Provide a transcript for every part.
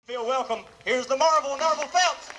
Feel welcome. Here's the Marvel, Narvel Felts.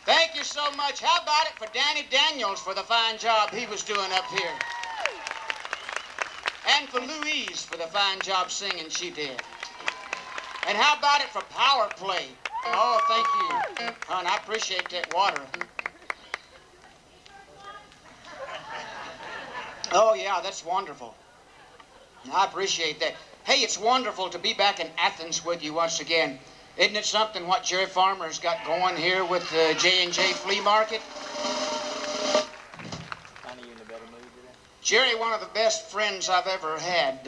Thank you so much. How about it for Danny Daniels for the fine job he was doing up here? And for Louise for the fine job singing she did. And how about it for Power Play? Oh, thank you. Hon, I appreciate that water. Oh, yeah, that's wonderful. I appreciate that. Hey, it's wonderful to be back in Athens with you once again. Isn't it something what Jerry Farmer's got going here with the J&J Flea Market? Kind of you in a better mood today? Jerry, one of the best friends I've ever had.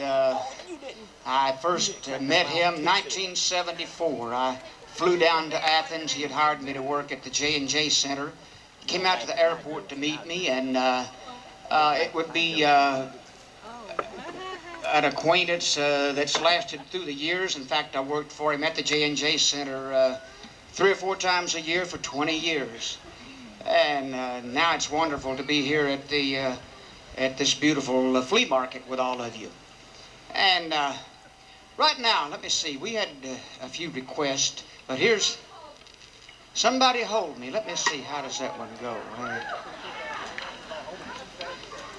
I first met him in 1974. I flew down to Athens. He had hired me to work at the J&J Center. He came out to the airport to meet me, and it would be an acquaintance that's lasted through the years. In fact, I worked for him at the J&J Center 3 or 4 times a year for 20 years. And now it's wonderful to be here at the at this beautiful flea market with all of you. And Right now, let me see. We had a few requests, but here's Somebody Hold Me. Let me see. How does that one go?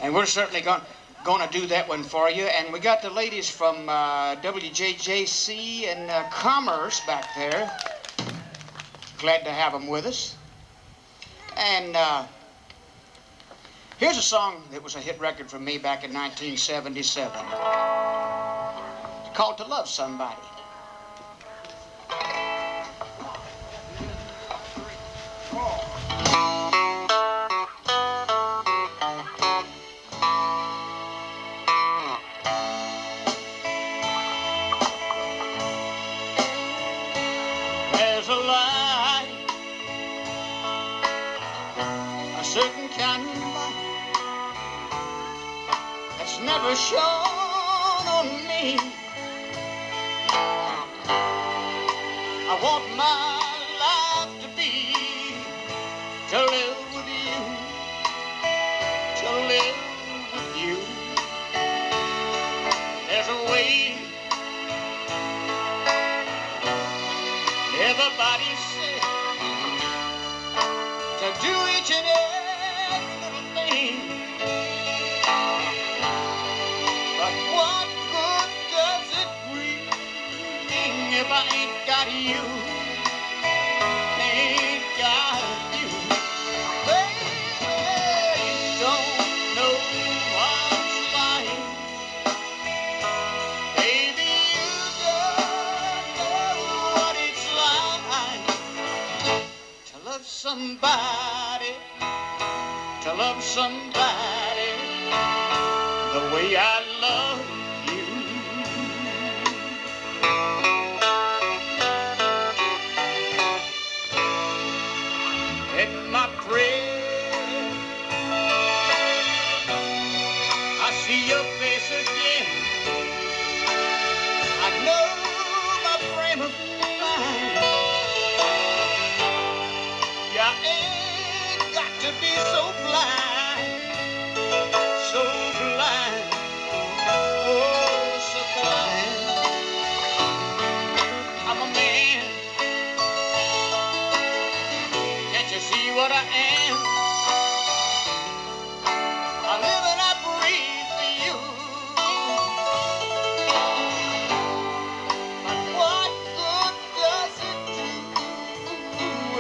And we're certainly going to do that one for you. And we got the ladies from WJJC and Commerce back there. Glad to have them with us. And here's a song that was a hit record for me back in 1977. Called To Love Somebody. There's a light, a certain kind of light that's never shone on me. I want my life to be, to live with you, to live with you. There's a way everybody said to do each and every little thing. But what good does it bring if I ain't got you? Ain't got you. Baby, you don't know what's like. Baby, you don't know what it's like to love somebody, to love somebody the way I love you. In my prayer, I see your face again. I know my frame of mind. You ain't got to be so blind, so blind, oh, so blind. I'm a man, can't you see what I am? I live and I breathe for you. But what good does it do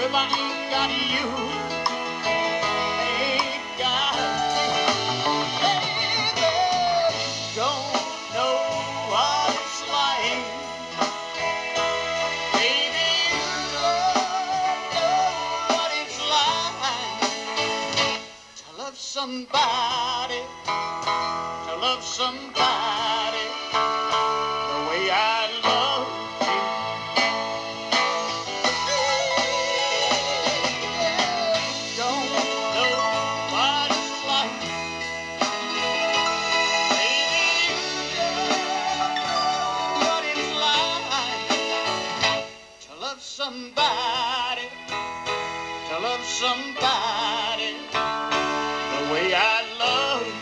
if I ain't got you? Ain't got you. Baby, don't know what it's like. Baby, you don't know what it's like to love somebody, to love somebody the way I love you. Don't know what it's like. Baby, you don't know what it's like to love somebody, to love somebody the way I love you.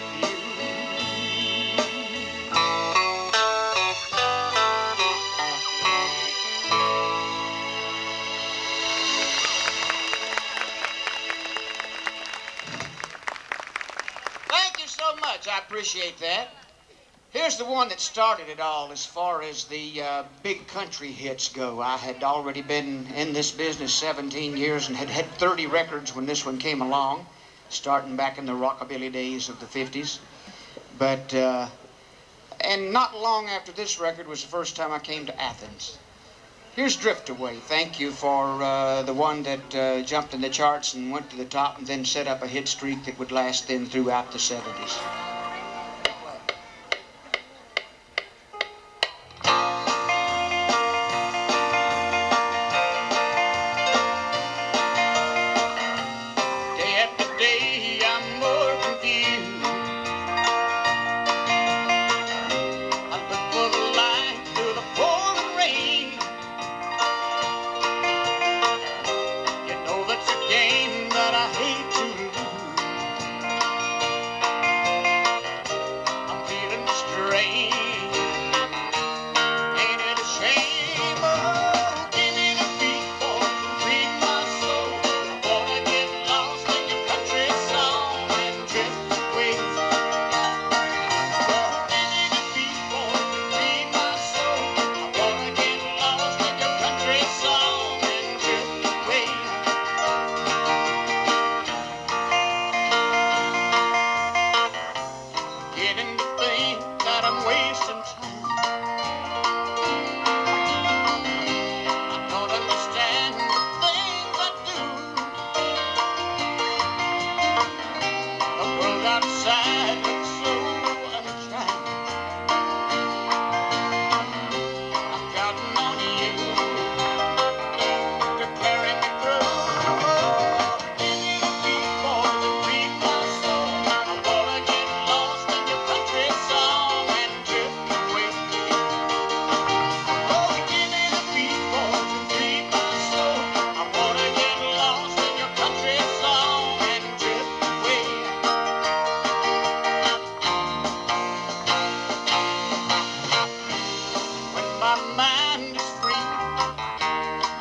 Thank you so much. I appreciate that. Here's the one that started it all as far as the big country hits go. I had already been in this business 17 years and had had 30 records when this one came along, starting back in the rockabilly days of the 50s. But, and not long after this record was the first time I came to Athens. Here's Drift Away. Thank you for the one that jumped in the charts and went to the top and then set up a hit streak that would last then throughout the 70s. Day after day, I'm more confused. I look for the light through the pouring rain. You know that's a game that I hate to lose.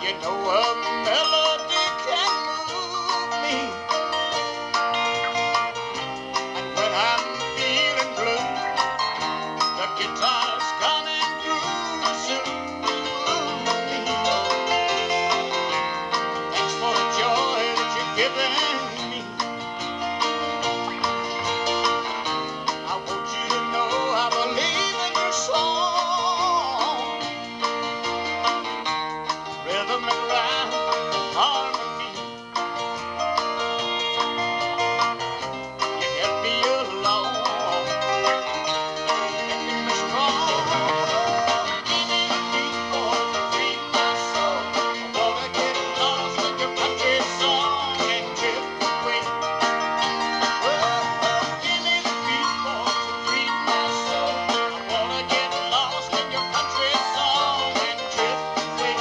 You know a melody can move me. And when I'm feeling blue, the guitar's coming through to soothe me. Thanks for the joy that you've given me. I want you to know I believe in your song. Rhythm and rhyme, harmony. You help me along, making me strong. Give me the beat, boy, to feed my soul. I wanna get lost in your country song and drift away. Give me the beat, boy, to feed my soul. I wanna get lost in your country song and drift away.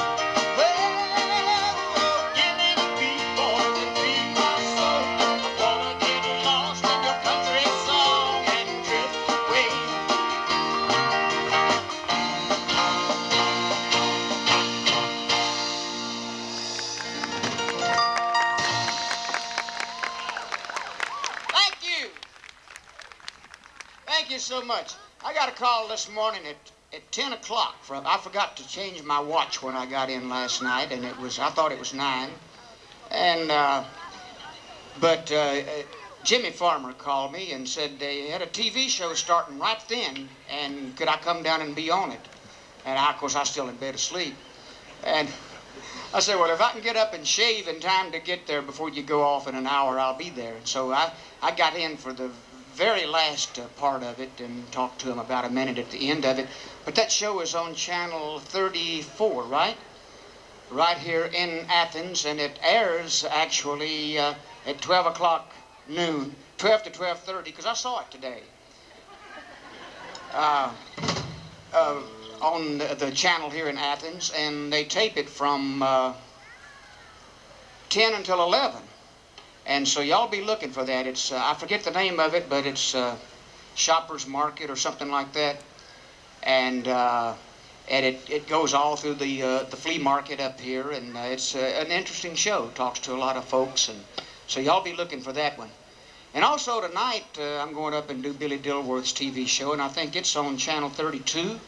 Give me the beat, boy, to feed my soul. I wanna get lost in your country song and drift away. Thank you. Thank you so much. I got a call this morning at 10 o'clock. I forgot to change my watch when I got in last night, and I thought it was 9. And, Jimmy Farmer called me and said they had a TV show starting right then, and could I come down and be on it? And of course, I was still in bed asleep. And I said, well, if I can get up and shave in time to get there before you go off in an hour, I'll be there. So I got in for the very last part of it and talked to him about a minute at the end of it. But that show is on channel 34, right? Right here in Athens, and it airs actually at 12 o'clock noon, 12 to 12:30, because I saw it today. On the channel here in Athens, and they tape it from 10 until 11. And so y'all be looking for that. It's I forget the name of it, but it's Shoppers Market or something like that. And it goes all through the flea market up here, and it's an interesting show. Talks to a lot of folks, and so y'all be looking for that one. And also tonight, I'm going up and do Billy Dilworth's TV show, and I think it's on channel 32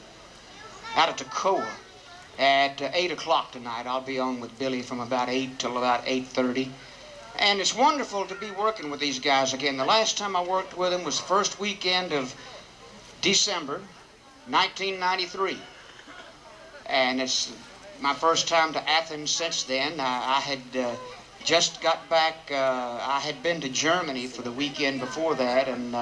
out of Toccoa at 8 o'clock tonight. I'll be on with Billy from about 8 till about 8:30. And it's wonderful to be working with these guys again. The last time I worked with them was the first weekend of December 1993. And it's my first time to Athens since then. I had just got back. I had been to Germany for the weekend before that, and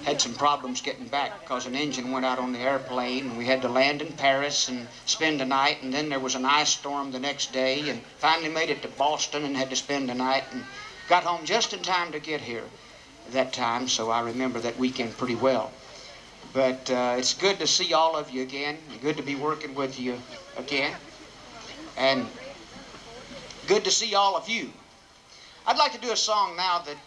had some problems getting back because an engine went out on the airplane, and we had to land in Paris and spend the night, and then there was an ice storm the next day, and finally made it to Boston and had to spend the night, and got home just in time to get here that time, so I remember that weekend pretty well. But it's good to see all of you again. Good to be working with you again. And good to see all of you. I'd like to do a song now that,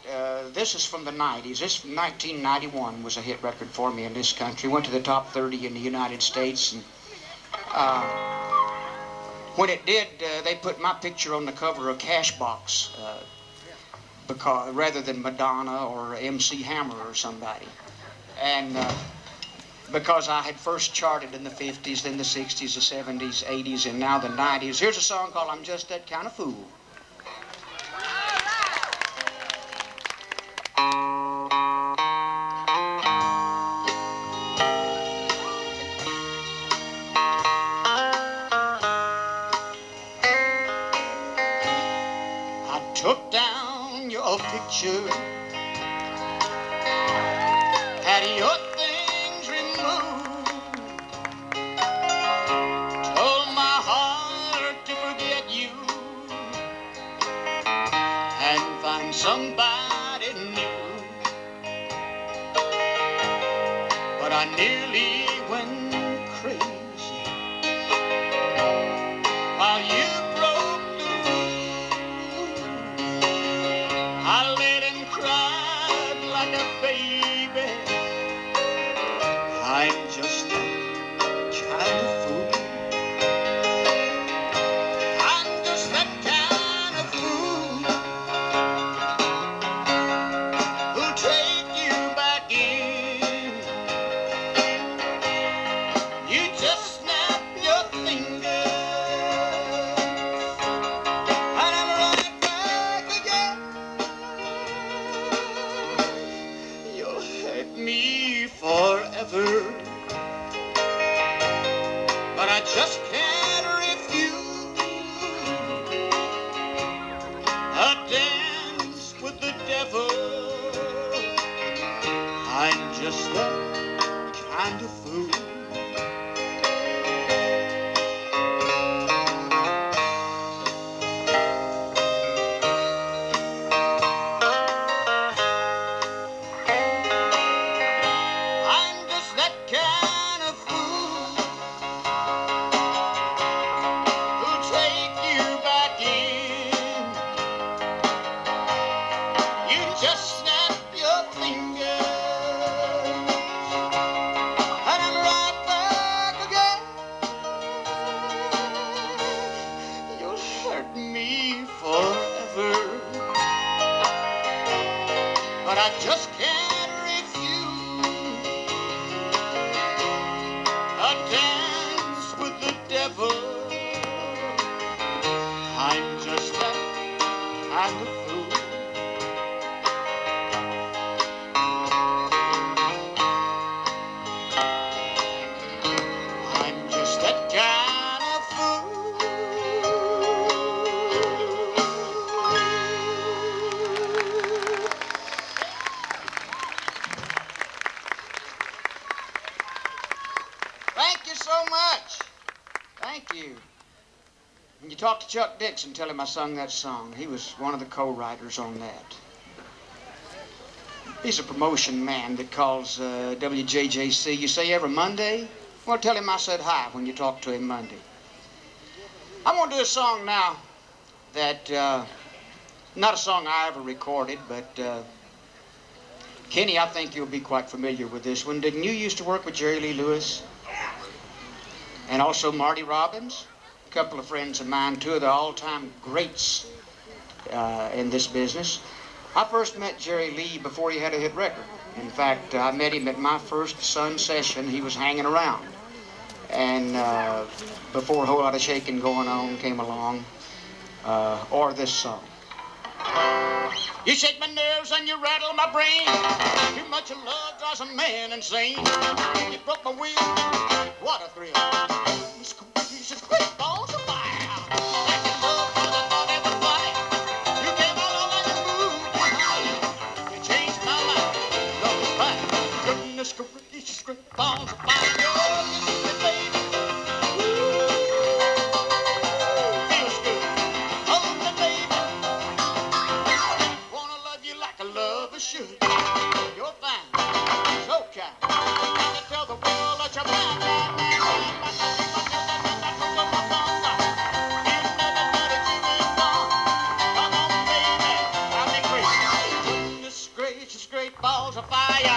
this is from the 90s. This from 1991 was a hit record for me in this country. Went to the top 30 in the United States. And when it did, they put my picture on the cover of Cashbox, because rather than Madonna or MC Hammer or somebody. And because I had first charted in the 50s, then the 60s, the 70s, 80s, and now the 90s. Here's a song called I'm Just That Kind of Fool. I took down your picture, had your things removed, told my heart to forget you and find somebody new. But I nearly went crazy while you broke the rules. I let him cry like a baby. I'm just that kind of fool. I'm just just that kind of fool. I'm just that kind of fool who'll take you back in. You just snap your fingers and I'm right back again. You'll hurt me forever, but I just can't refuse a dance with the devil. I'm just that kind of fool. I'm just that kind of fool. Thank you so much. Thank you. When you talk to Chuck Dixon, tell him I sung that song. He was one of the co-writers on that. He's a promotion man that calls WJJC. You say every Monday? Well, tell him I said hi when you talk to him Monday. I'm going to do a song now that, not a song I ever recorded, but Kenny, I think you'll be quite familiar with this one. Didn't you used to work with Jerry Lee Lewis? And also Marty Robbins? A couple of friends of mine, two of the all-time greats in this business. I first met Jerry Lee before he had a hit record. In fact, I met him at my first Sun session. He was hanging around. And before A Whole Lot of Shaking Going On came along, or this song. You shake my nerves and you rattle my brain. Too much of love drives a man insane. You broke my will, what a thrill. These great balls of fire. Like your love, I thought it was funny. You came all over your move. You changed my life, love was fine. Goodness gracious, great balls of fire. You're the baby. Feels good. Hold me, baby. Wanna love you like a lover should. You're fine, so kind. Gotta tell the world that you're mine. Great balls of fire.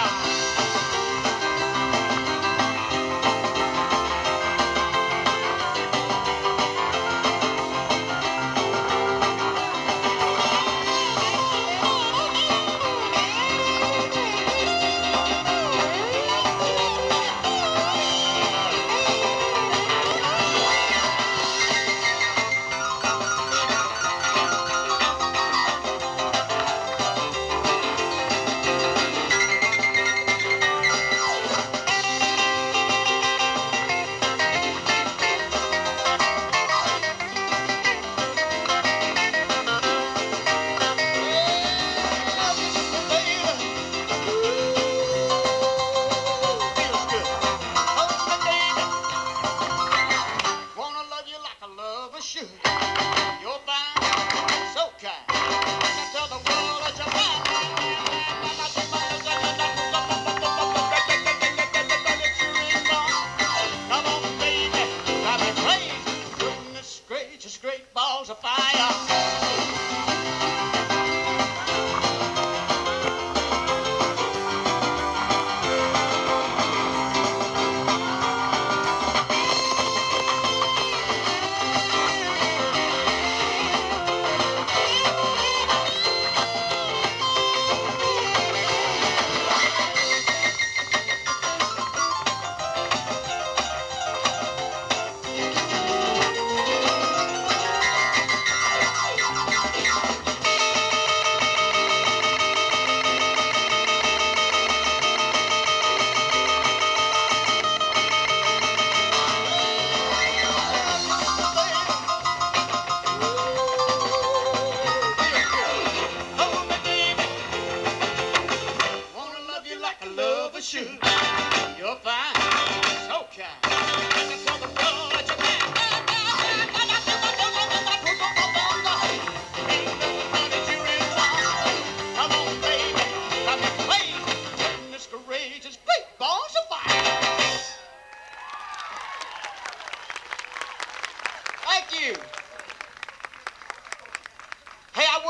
Great balls of fire.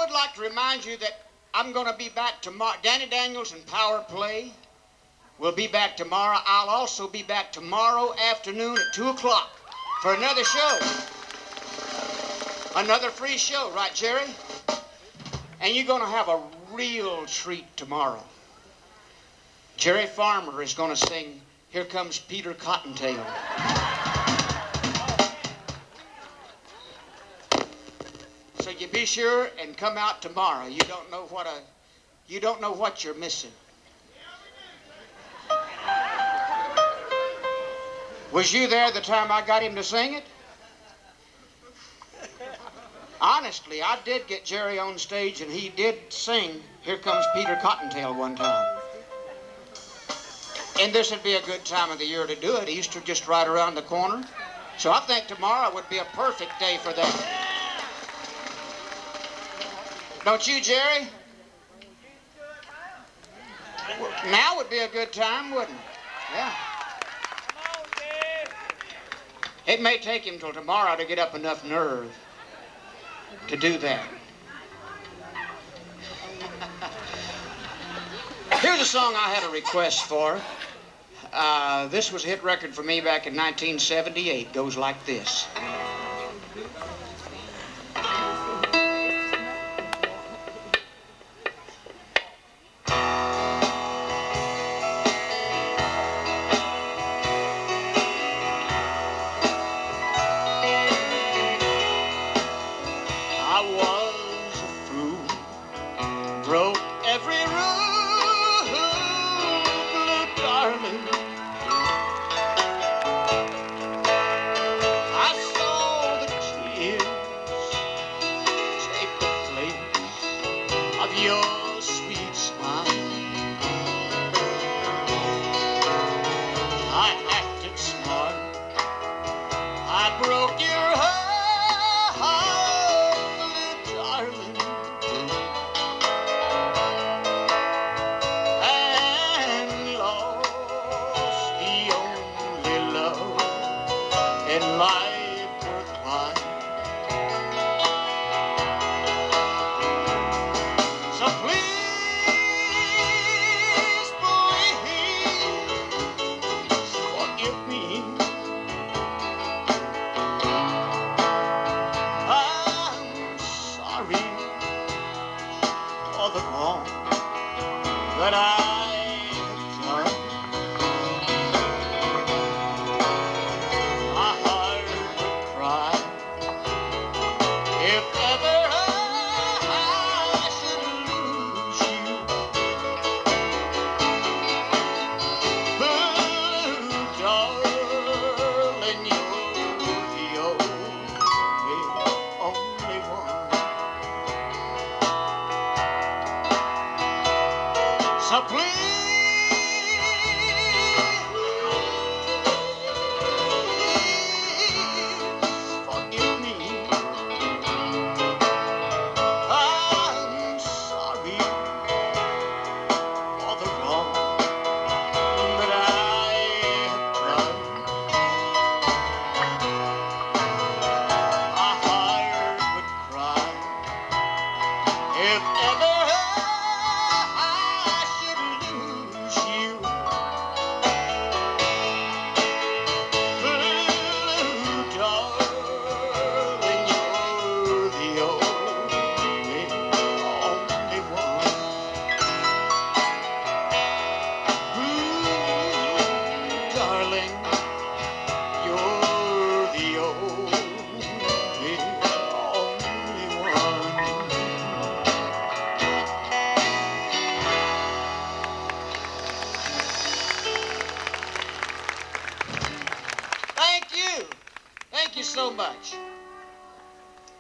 would like to remind you that I'm going to be back tomorrow. Danny Daniels and Power Play will be back tomorrow. I'll also be back tomorrow afternoon at 2 o'clock for another show. Another free show, right, Jerry? And you're going to have a real treat tomorrow. Jerry Farmer is going to sing Here Comes Peter Cottontail. So you be sure and come out tomorrow. You don't know what you're missing. Was you there the time I got him to sing it? Honestly, I did get Jerry on stage and he did sing Here Comes Peter Cottontail one time. And this would be a good time of the year to do it. Easter just right around the corner. So I think tomorrow would be a perfect day for that. Don't you, Jerry? Now would be a good time, wouldn't it? Yeah. It may take him till tomorrow to get up enough nerve to do that. Here's a song I had a request for. This was a hit record for me back in 1978. Goes like this.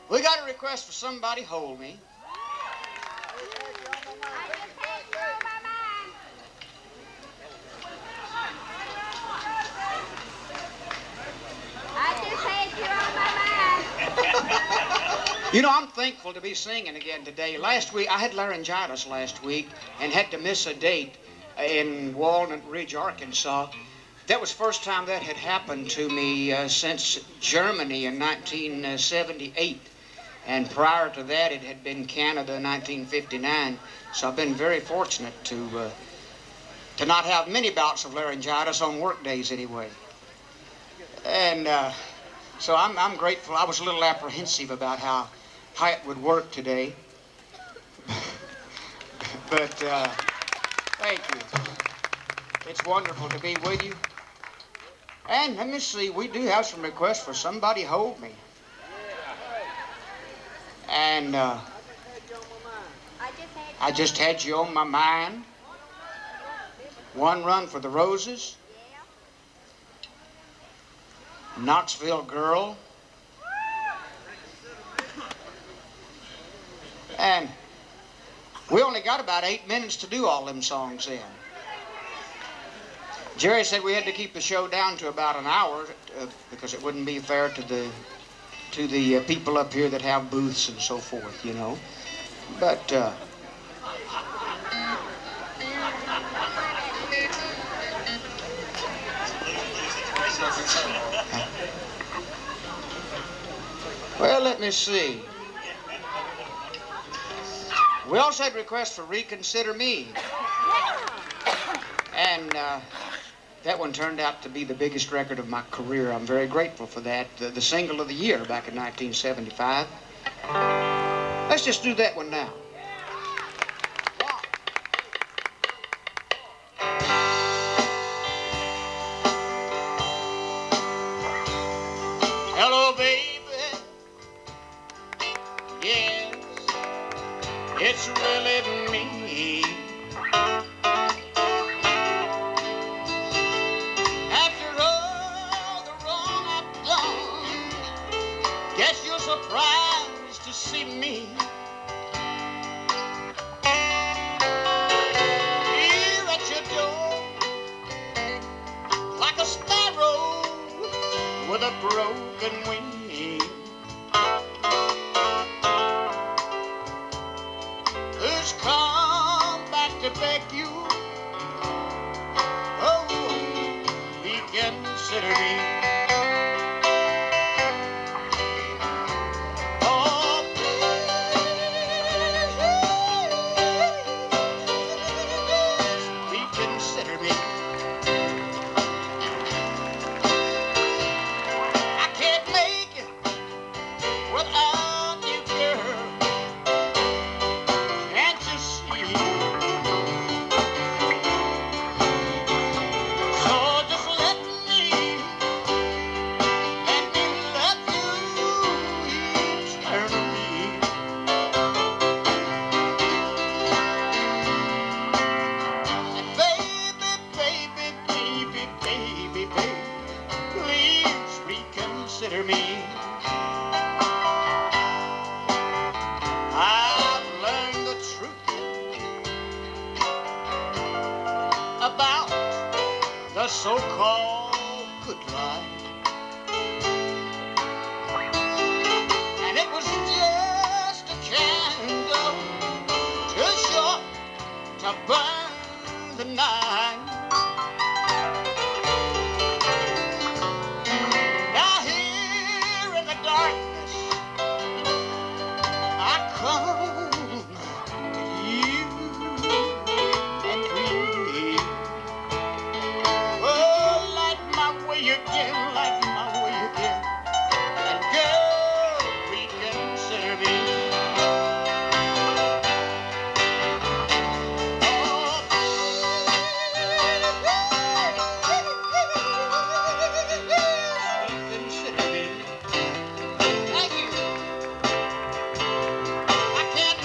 We got a request for somebody hold me. You know, I'm thankful to be singing again today. Last week, I had laryngitis last week and had to miss a date in Walnut Ridge, Arkansas. That was the first time that had happened to me since Germany in 1978. And prior to that, it had been Canada in 1959. So I've been very fortunate to not have many bouts of laryngitis on work days anyway. And so I'm grateful. I was a little apprehensive about how it would work today. But thank you. It's wonderful to be with you. And let me see, we do have some requests for Somebody Hold Me. And I just had you on my mind. One Run for the Roses. Knoxville Girl. And we only got about 8 minutes to do all them songs in. Jerry said we had to keep the show down to about an hour because it wouldn't be fair to the people up here that have booths and so forth, you know. But well, let me see. We also had requests for Reconsider Me. And that one turned out to be the biggest record of my career. I'm very grateful for that. The single of the year back in 1975. Let's just do that one now. Hello, baby. Yes, it's really me. Surprised to see me here at your door, like a sparrow with a broken wing. Who's come back to beg you? Oh, reconsider me. So-called good life, and it was just a candle too short to burn the night. Now here in the darkness I come to you and dream. Again, like my way again, and girl, reconsider me. Oh, reconsider me. Thank you. I can't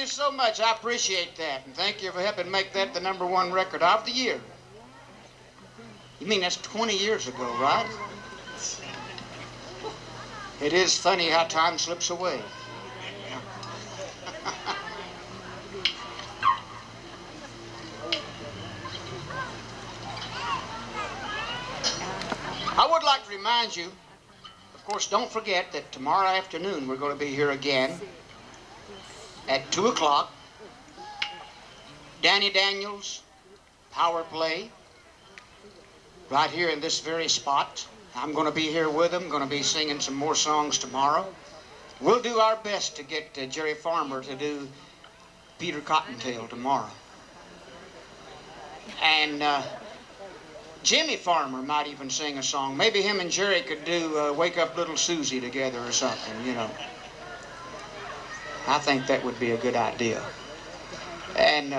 you so much. I appreciate that. And thank you for helping make that the #1 record of the year. You mean that's 20 years ago, right? It is funny how time slips away. I would like to remind you, of course, don't forget that tomorrow afternoon we're going to be here again at 2 o'clock. Danny Daniels, Power Play, right here in this very spot. I'm going to be here with him, going to be singing some more songs tomorrow. We'll do our best to get Jerry Farmer to do Peter Cottontail tomorrow. And Jimmy Farmer might even sing a song. Maybe him and Jerry could do Wake Up Little Susie together or something, you know. I think that would be a good idea. And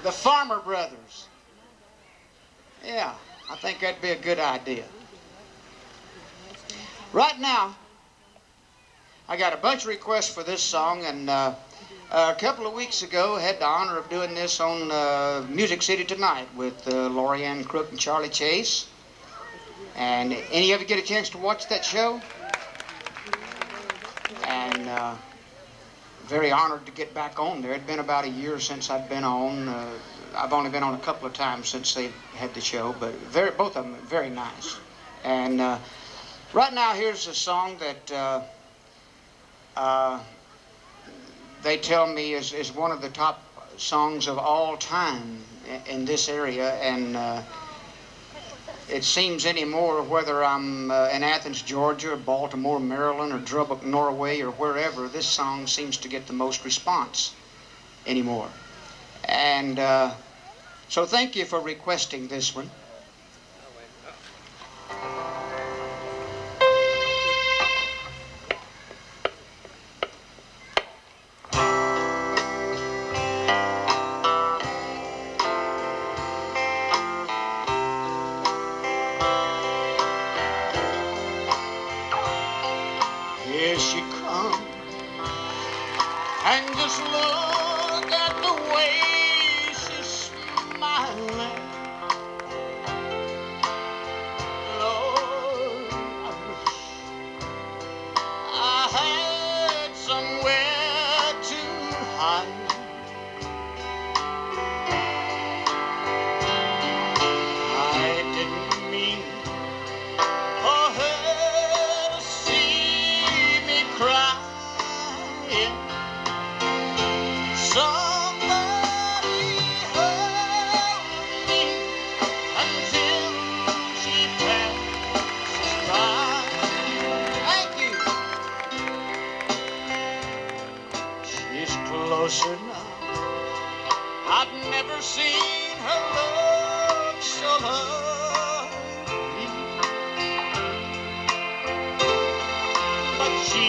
the Farmer Brothers. Yeah, I think that'd be a good idea. Right now, I got a bunch of requests for this song, and a couple of weeks ago, I had the honor of doing this on Music City Tonight with Lori Ann Crook and Charlie Chase. And any of you get a chance to watch that show? And very honored to get back on there. It'd been about a year since I'd been on. I've only been on a couple of times since they had the show, but both of them are very nice. And right now, here's a song that they tell me is one of the top songs of all time in this area, and it seems anymore whether I'm in Athens, Georgia, or Baltimore, Maryland, or Drubbuck, Norway, or wherever, this song seems to get the most response anymore. And so thank you for requesting this one. Here she comes, and just look at the way she's smiling. Lord, I wish I had somewhere to hide. I didn't mean for her to see me crying. Somebody hold me until she passes by. Thank you. She's closer now. I've never seen her look so lovely, but she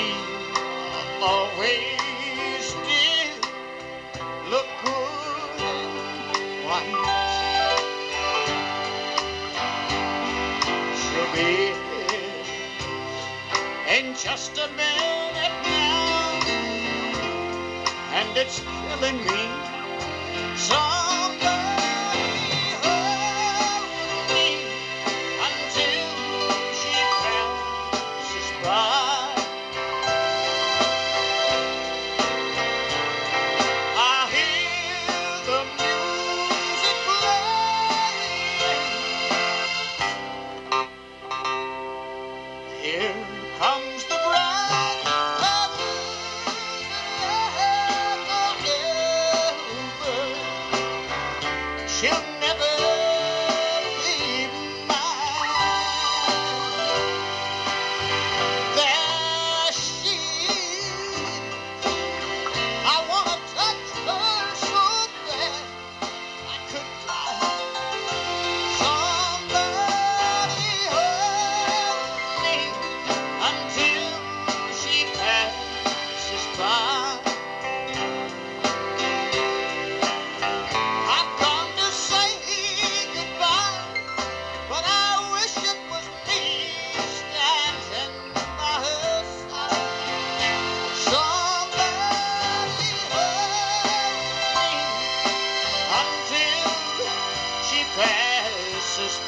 always did look good once. She'll be here in just a minute now, and it's killing me. Somebody hold me until she passes by. I hear the music playing. Here comes the bride of ever.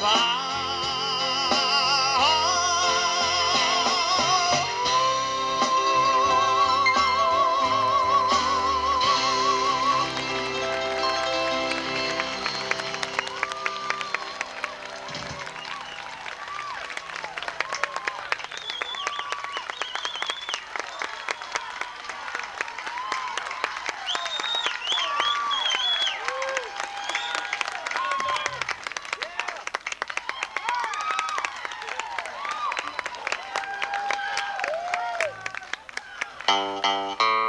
by.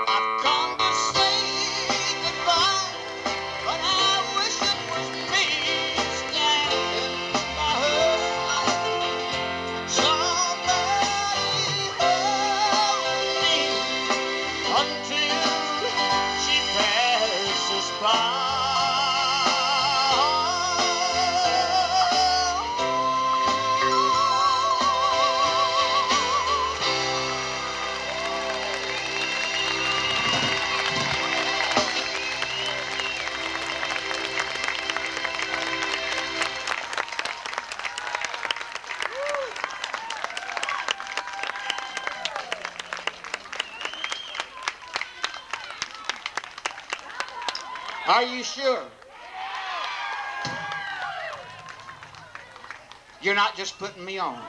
I've come to say goodbye, but I wish it was me standing by her side. Somebody hold me until she passes by. Are you sure? You're not just putting me on.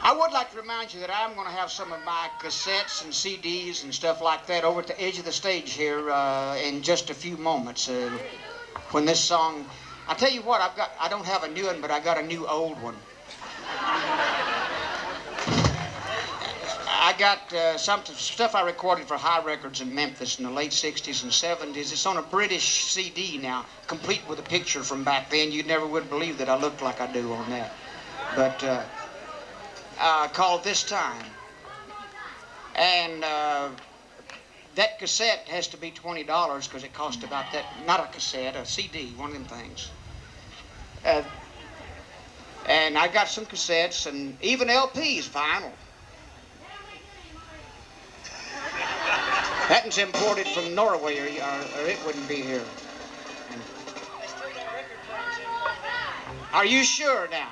I would like to remind you that I'm going to have some of my cassettes and CDs and stuff like that over at the edge of the stage here in just a few moments. When this song, I tell you what, I don't have a new one, but I got a new old one. I got some stuff I recorded for High Records in Memphis in the late 60s and 70s. It's on a British CD now, complete with a picture from back then. You never would believe that I looked like I do on that. But called This Time. And that cassette has to be $20 because it cost about that. Not a cassette, a CD, one of them things. And I got some cassettes and even LPs, vinyl. That one's imported from Norway, or it wouldn't be here. Are you sure now?